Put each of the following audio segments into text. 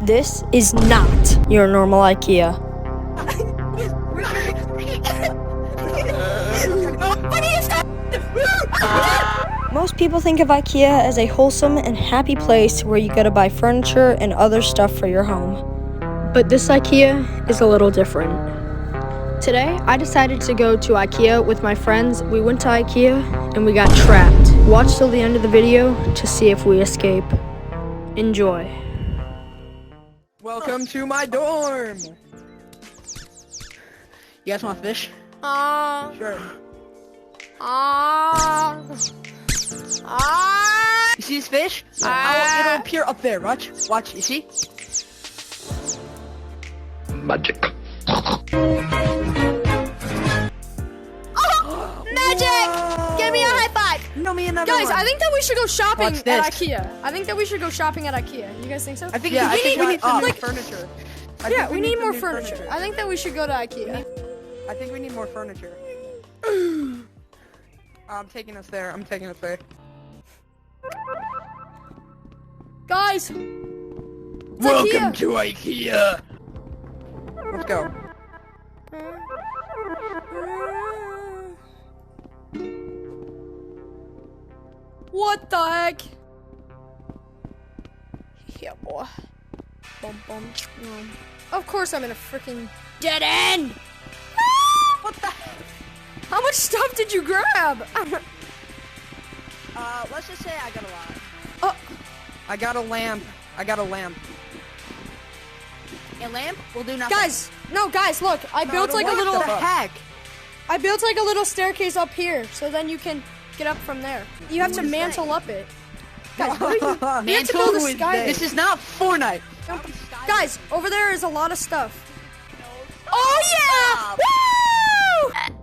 This is not your normal IKEA. Most people think of IKEA as a wholesome and happy place where you go to buy furniture and other stuff for your home. But this IKEA is a little different. Today, I decided to go to IKEA with my friends. We went to IKEA and we got trapped. Watch till the end of the video to see if we escape. Enjoy. Welcome to my dorm! You guys want fish? Sure. You see this fish? It'll appear up there, watch. Watch, you see? Magic. Magic! Give me a high five! No, me another Guys, one. I think that we should go shopping Watch at this. IKEA. I think that we should go shopping at IKEA. You guys think so? I think we need some new like furniture. yeah, we need more furniture. I think that we should go to IKEA. I think we need more furniture. I'm taking us there. Guys, Welcome to IKEA! Let's go. What the heck? Yeah, boy. Bum, bum, Of course I'm in a freaking dead end! What the? How much stuff did you grab? Let's just say I got a lot. Oh, I got a lamp. A lamp will do nothing. guys, look. I built like a little. What the heck? I built like a little staircase up here, so then you can get up from there. You have to mantle up it. Guys, what are you? You have to build a sky. This is not Fortnite. Guys, over there is a lot of stuff. Oh yeah! Woo!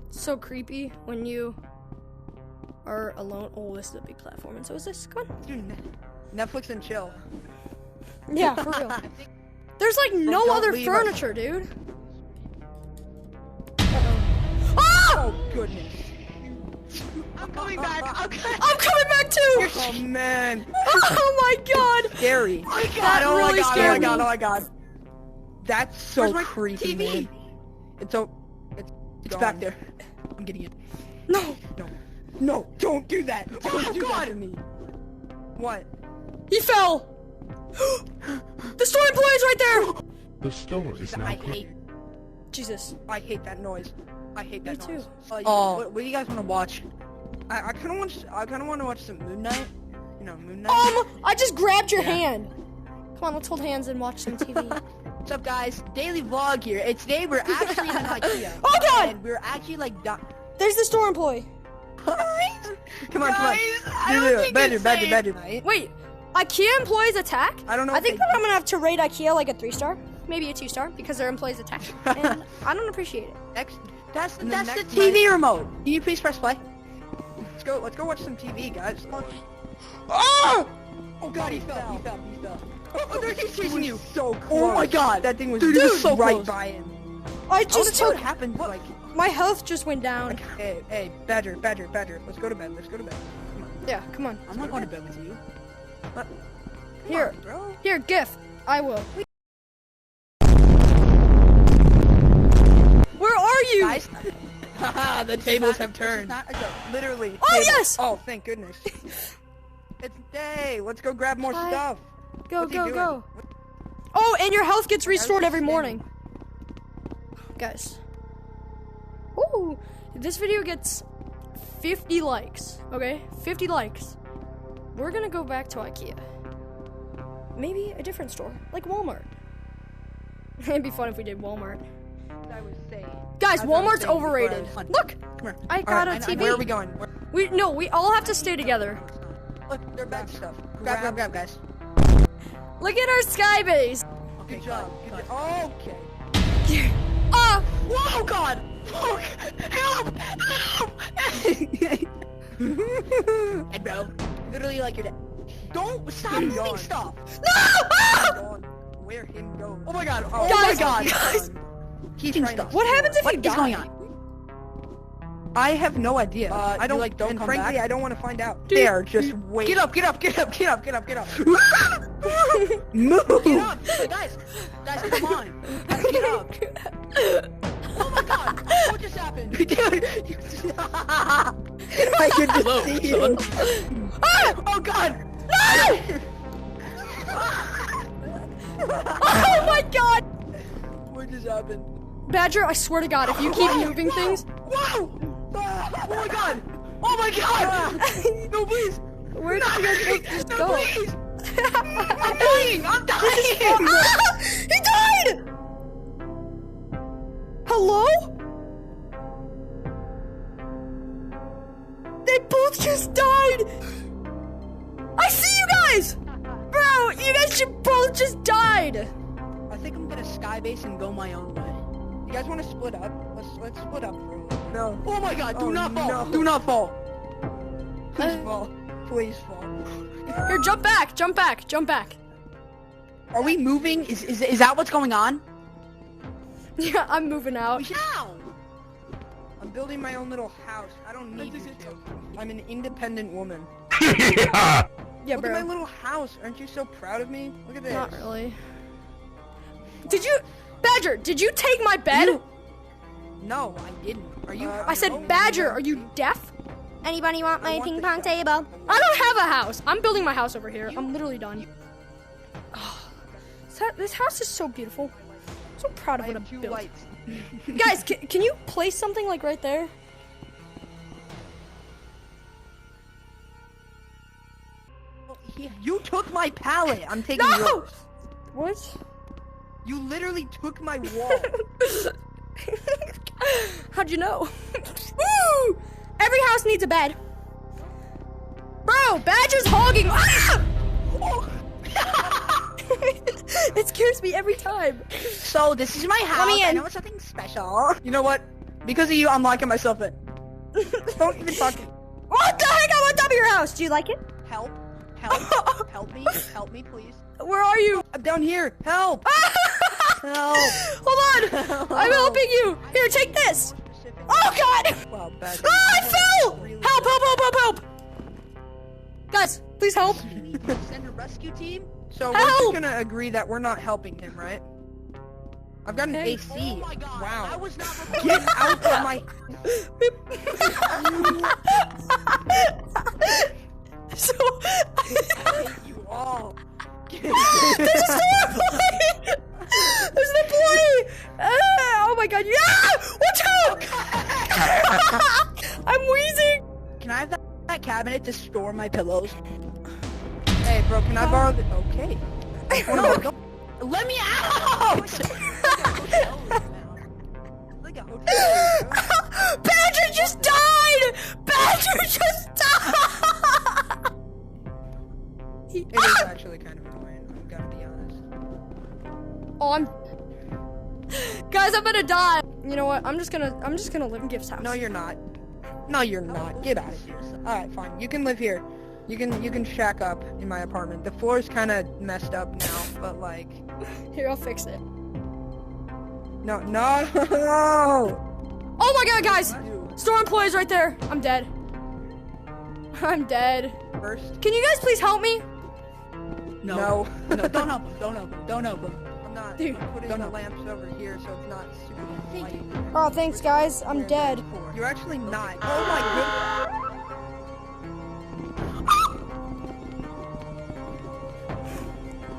It's so creepy when you are alone. Oh, this is a big platform, and so is this. Come on. Dude, Netflix and chill. Yeah, for real. There's like no don't other leave furniture, dude. Oh goodness. I'm coming back. I'm coming back too. Oh man. Oh my god. Scary. Oh my god. Oh my god. That's so creepy, man. It's back there. I'm getting it. No, don't do that. Don't do that to me. What? He fell. The store employee's right there. The store is now Jesus. I hate that noise. Me too. What do you guys want to watch? I kind of want to watch some Moon Knight. You know, Moon Knight. I just grabbed your hand. Come on, let's hold hands and watch some TV. What's up, guys? Daily vlog here. Today we're actually in IKEA. Oh god! And we're actually like There's the store employee. Come on. Better. Wait, IKEA employees attack? I don't know. I think that I'm gonna have to rate IKEA like a 3-star, maybe a 2-star, because their employees attack, and I don't appreciate it. That's the TV remote. Can you please press play? Let's go watch some TV, guys. Oh! Oh god, he fell. Oh, he's chasing you. So close. Oh my god, that thing was so right close. By him. I just what happened. Like my health just went down. Hey, better. Let's go to bed. Come on. Yeah, come on. I'm not going to bed with you. What? Here, on, bro. Here, gift. I will. Where are you? Guys? Haha, the tables have turned. Literally. Oh, tables. yes! Oh, thank goodness. It's day. Let's go grab more stuff. Go. Oh, and your health gets restored every morning. Guys. Ooh, this video gets 50 likes, okay? 50 likes. We're gonna go back to IKEA. Maybe a different store, like Walmart. It'd be fun if we did Walmart. I was saying. Guys, Walmart's overrated. Look, come here. I got a TV. Where are we going? We all have to stay together. Look, they're bad stuff. Grab, guys. Look at our sky base. Good job. Okay. Oh god! Help! Hey, bro. Literally like you're dead. Don't stop moving stuff. No! Where him go? Oh my god. Guys. He's trying stuff. What happens if you die? Going on? I have no idea. I don't like. Don't and come frankly, back. I don't want to find out. Dude, There, just wait. Get up! Move! Get up! Guys, come on! Get up! Oh my god! What just happened? Dude, I could just see you. Oh god! No! Oh my god! What just happened? Badger, I swear to God, if you keep moving things... Whoa! Oh my god! Oh my god! No, please! Where did you guys just No, go? please! I'm dying! I'm dying! Ah! He died! Hello? They both just died! I see you guys! Bro, you guys both just died! I think I'm gonna skybase and go my own way. You guys want to split up? Let's split up for a little. No. Oh my god, do not fall! No. Do not fall! Please fall. Please fall. Here, jump back, jump back, jump back. Are we moving? Is that what's going on? Yeah, I'm moving out. How? I'm building my own little house. I don't need you to. I'm an independent woman. Yeah. Yeah, Look bro. at my little house. Aren't you so proud of me? Look at this. Not really. Badger, did you take my bed? No, I didn't. Are you? I said, Badger, are you deaf? Anybody want my want ping the pong shot. table? I don't have a house. I'm building my house over here. I'm literally done. Oh, this house is so beautiful. I'm so proud of I what have I 2 built. lights. Guys, can you place something like right there? You took my pallet. I'm taking No! yours. What? You literally took my wall. How'd you know? Woo! Every house needs a bed. Bro, Badger's hogging. Ah! It scares me every time. So this is my house. Let me in. I know it's something special. You know what? Because of you, I'm locking myself in. Don't even talk to me. What the heck? I'm on top of your house. Do you like it? Help me, please. Where are you? I'm down here. Help! Help! Hold on. I'm helping you. Here, take this. Oh God! Wow, bad. Ah, I fell! Really Help! Help! Help! Help! Help! Guys, please help. Send a rescue team. So we're Help! just gonna agree that we're not helping him, right? I've got an Okay. AC. Oh my god, Wow. I was not Get out of my. So, I hate you all. there's a store boy. There's the boy. Oh my God! Yeah! Watch out! I'm wheezing. Can I have that cabinet to store my pillows? Hey, bro, can I borrow the? Okay. Let me out! Like a hotel. Badger just died. Badger just died. It is actually kind of annoying. I've got to be honest. Oh, guys, I'm gonna die. You know what? I'm just gonna live in Gift's house. No, you're not. No, you're not. Get out of here. All right, fine. You can live here. You can shack up in my apartment. The floor is kind of messed up now, but like. Here, I'll fix it. No. Oh my God, guys! Store employees right there. I'm dead. I'm dead. First. Can you guys please help me? No. No. Don't help him. Don't help him. Don't help him. I'm not. Dude, I'm putting the lamps over here so it's not super light. Oh, thanks, guys. I'm dead. You're actually not. Oh my goodness.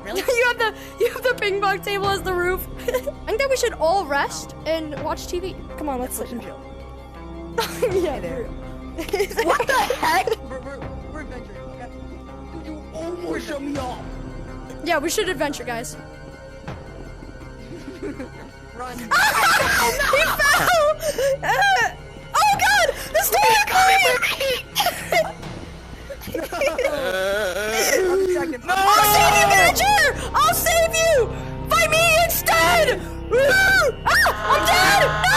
Really? you have the ping pong table as the roof. I think that we should all rest and watch TV. Come on, let's Sit sit. and chill. Yeah, there. there. What the heck? We're adventuring. Okay? Dude, you almost shut me off. Yeah, we should adventure, guys. Run. He fell! Oh God! The store is coming! No! I'll save you, Badger! I'll save you! Fight me instead! Ah! I'm dead! No!